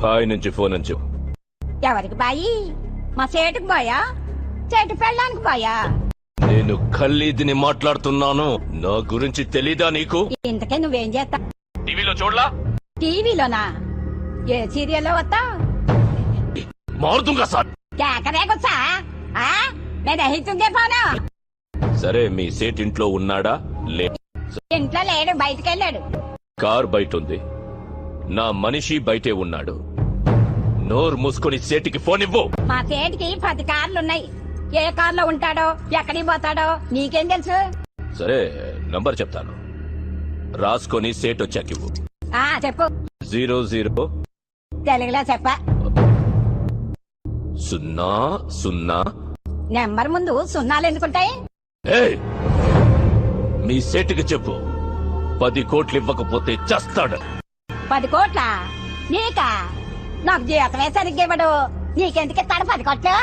Bye నుంచి phone అంచు. ఎవరికి బాయి? మా సేటుకు బాయా? చెట్టు పెళ్ళడానికి బాయా? నేను ఖల్లీదిని మాట్లాడుతున్నాను. నా గురించి తెలీదా నీకు? ఇంతకే నువ్వేం చేస్తా? టీవీలో చూడలా? టీవీలోనా? ఏ సీరియల్లో వస్తా? మారుతుంగా సార్. కేకరేకొచ్చా? నేను అహితుంగే పోను. సరే, మీ సేట్ ఇంట్లో ఉన్నాడా? ఇంట్లో లేడు, బయటకెళ్ళాడు. కార్ బయట ఉంది. నా మనిషి బయటే ఉన్నాడు. నోరు మూసుకొని సేటికి ఫోన్ ఇవ్వు. మా సేటికి 10 కార్లున్నాయి. ఏ కార్లో ఉంటాడో, ఎక్కడికి పోతాడో నీకేం తెలుసు? సరే, నంబర్ చెప్తాను, రాసుకొని సేట్ వచ్చాకివ్వు. చెప్పు. 00 తెలుగులో చెప్పా. 00. నెంబర్ ముందు సున్నాలు ఎందుకుంటాయి? మీ సేటుకి చెప్పు, 10 కోట్లు ఇవ్వకపోతే చస్తాడు. 10 కోట్ల? నీకా? నాకు జీవితమే సరిగ్గా ఇవ్వడు. నీకెందుకు ఇస్తాడు 10 కోట్లు?